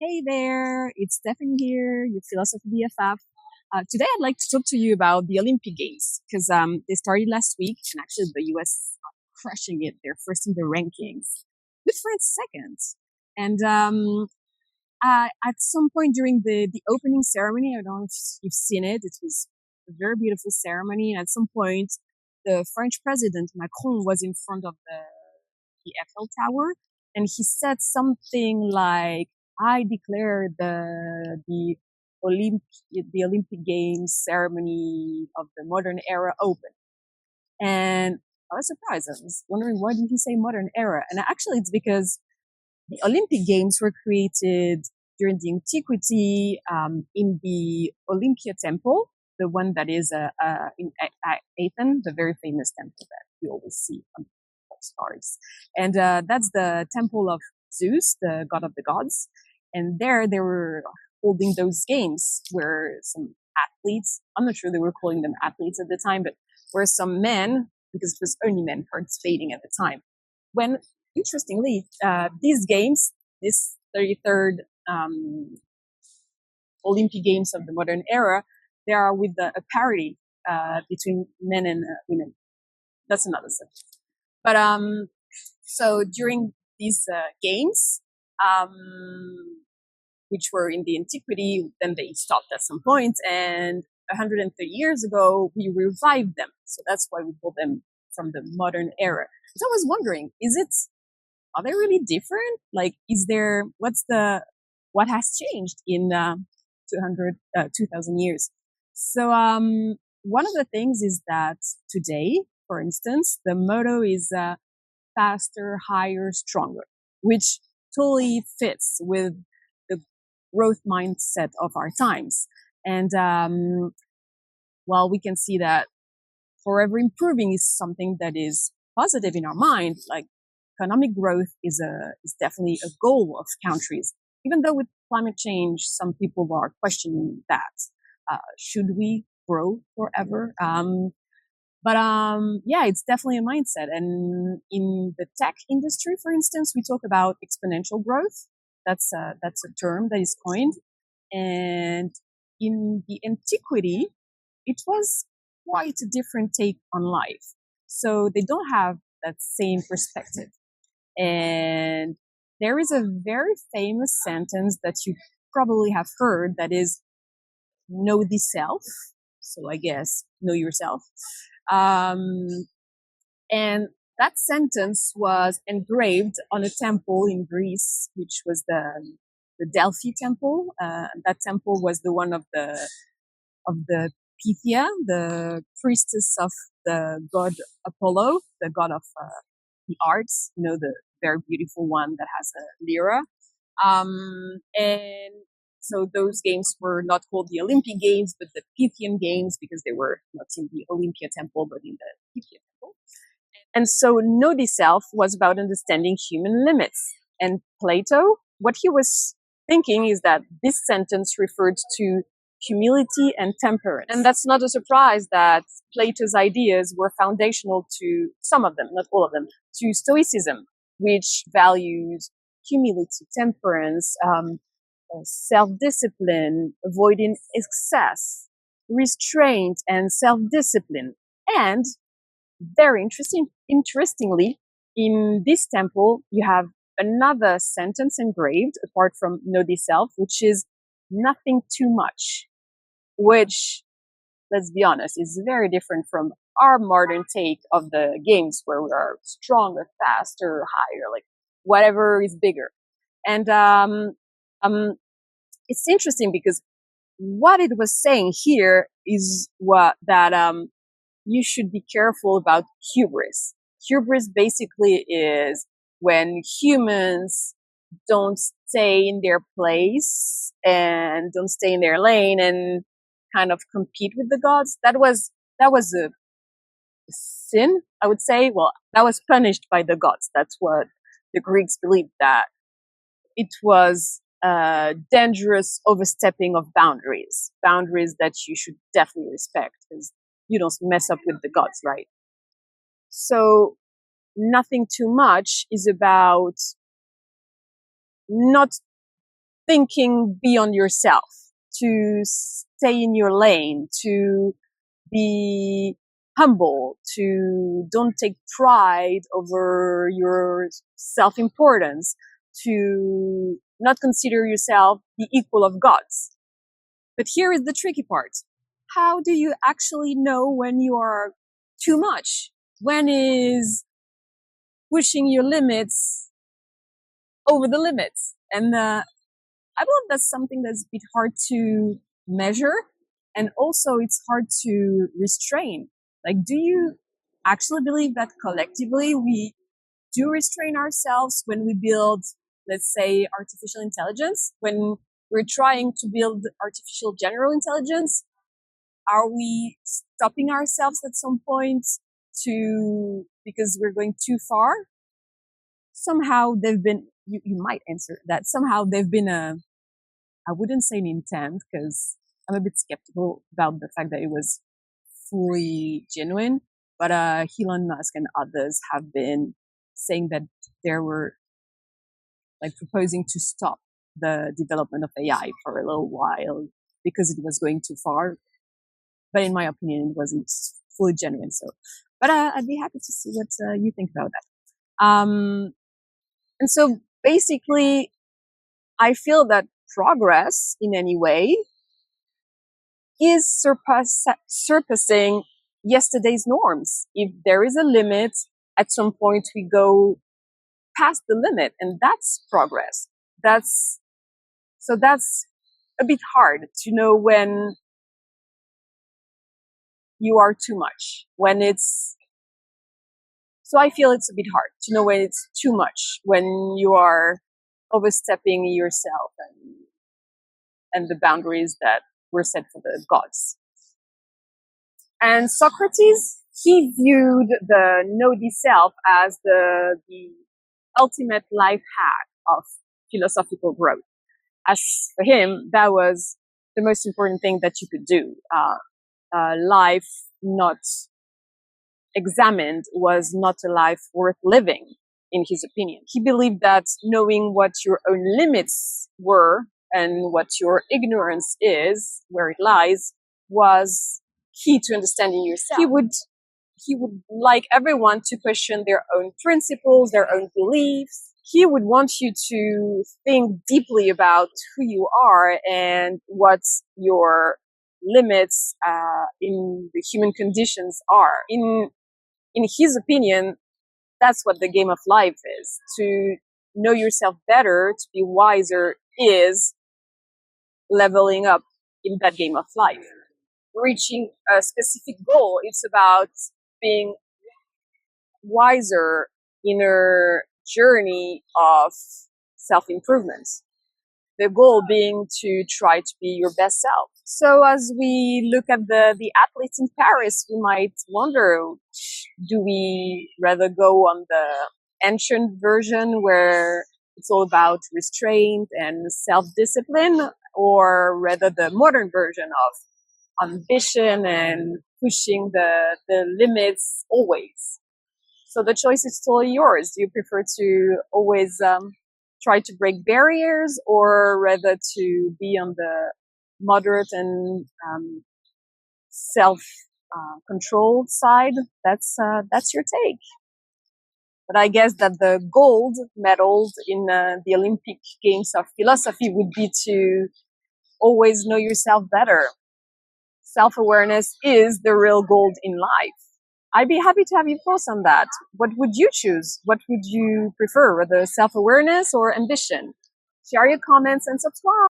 Hey there, it's Stephanie here, your Philosopher BFF. Today I'd like to talk to you about the Olympic Games because they started last week and actually the US are crushing it. They're first in the rankings with France second. And at some point during the opening ceremony, I don't know if you've seen it, it was a very beautiful ceremony. And at some point, the French president Macron was in front of the Eiffel Tower, and he said something like, "I declare the Olympic Games ceremony of the modern era open." And I was surprised. I was wondering, why did he say modern era? And actually, it's because the Olympic Games were created during the antiquity in the Olympia Temple, the one that is in Athens, the very famous temple that we always see on stars. And that's the temple of Zeus, the god of the gods. And there they were holding those games where some athletes, I'm not sure they were calling them athletes at the time, but where some men, because it was only men participating at the time, when interestingly, these games, this 33rd Olympic Games of the modern era, they are with a parity between men and women. That's another subject. But so during these games, which were in the antiquity, then they stopped at some point, and 130 years ago we revived them. So that's why we call them from the modern era. So I was wondering, are they really different? Like, what has changed in 2,000 years? So one of the things is that today, for instance, the motto is faster, higher, stronger, which totally fits with the growth mindset of our times. And while we can see that forever improving is something that is positive in our mind, like economic growth is definitely a goal of countries. Even though with climate change, some people are questioning that. Should we grow forever? Yeah, it's definitely a mindset. And in the tech industry, for instance, we talk about exponential growth. That's a term that is coined. And in the antiquity, it was quite a different take on life. So they don't have that same perspective. And there is a very famous sentence that you probably have heard that is, know thyself. So I guess, know yourself. And that sentence was engraved on a temple in Greece, which was the Delphi temple. That temple was the one of the Pythia, the priestess of the god Apollo, the god of the arts, the very beautiful one that has a lyra. And so those games were not called the Olympic Games, but the Pythian Games, because they were not in the Olympia temple, but in the Pythia temple. And so know thyself was about understanding human limits. And Plato, what he was thinking is that this sentence referred to humility and temperance. And that's not a surprise that Plato's ideas were foundational to some of them, not all of them, to Stoicism, which values humility, temperance, self-discipline, avoiding excess, restraint, and self-discipline. And very interestingly, in this temple, you have another sentence engraved apart from know thyself, which is nothing too much, which, let's be honest, is very different from our modern take of the games where we are stronger, faster, higher, like whatever is bigger. And it's interesting because what it was saying here is you should be careful about hubris. Hubris basically is when humans don't stay in their place and don't stay in their lane and kind of compete with the gods. That was a sin, I would say. Well, that was punished by the gods. That's what the Greeks believed, that it was dangerous overstepping of boundaries that you should definitely respect, because you don't mess up with the gods, right? So nothing too much is about not thinking beyond yourself, to stay in your lane, to be humble, to don't take pride over your self-importance, to not consider yourself the equal of gods. But here is the tricky part. How do you actually know when you are too much? When is pushing your limits over the limits? And I believe that's something that's a bit hard to measure. And also it's hard to restrain. Like, do you actually believe that collectively we do restrain ourselves when we build, let's say, artificial intelligence? When we're trying to build artificial general intelligence, are we stopping ourselves at some point because we're going too far? Somehow they've been, you might answer that, somehow they've been I wouldn't say an intent, because I'm a bit skeptical about the fact that it was fully genuine, but Elon Musk and others have been saying that they were like proposing to stop the development of AI for a little while because it was going too far. But in my opinion, it wasn't fully genuine. So, but I'd be happy to see what you think about that. And so basically, I feel that progress in any way is surpassing yesterday's norms. If there is a limit, at some point we go past the limit, and that's progress. That's a bit hard to know when you are too much, when it's, so I feel it's a bit hard to know when it's too much, when you are overstepping yourself and the boundaries that were set for the gods. And Socrates, he viewed the know thyself as the ultimate life hack of philosophical growth. As for him, that was the most important thing that you could do. Life not examined was not a life worth living, in his opinion. He believed that knowing what your own limits were and what your ignorance is, where it lies, was key to understanding yourself. He would like everyone to question their own principles, their own beliefs. He would want you to think deeply about who you are and what your limits in the human conditions are. In his opinion, that's what the game of life is. To know yourself better, to be wiser, is leveling up in that game of life. Reaching a specific goal, it's about being wiser in a journey of self-improvement. The goal being to try to be your best self. So as we look at the athletes in Paris, we might wonder, do we rather go on the ancient version where it's all about restraint and self-discipline, or rather the modern version of ambition and pushing the limits always? So the choice is totally yours. Do you prefer to always try to break barriers, or rather to be on the moderate and self-controlled side? That's your take. But I guess that the gold medal in the Olympic Games of philosophy would be to always know yourself better. Self-awareness is the real gold in life. I'd be happy to have your thoughts on that. What would you choose? What would you prefer, whether self-awareness or ambition? Share your comments and subscribe.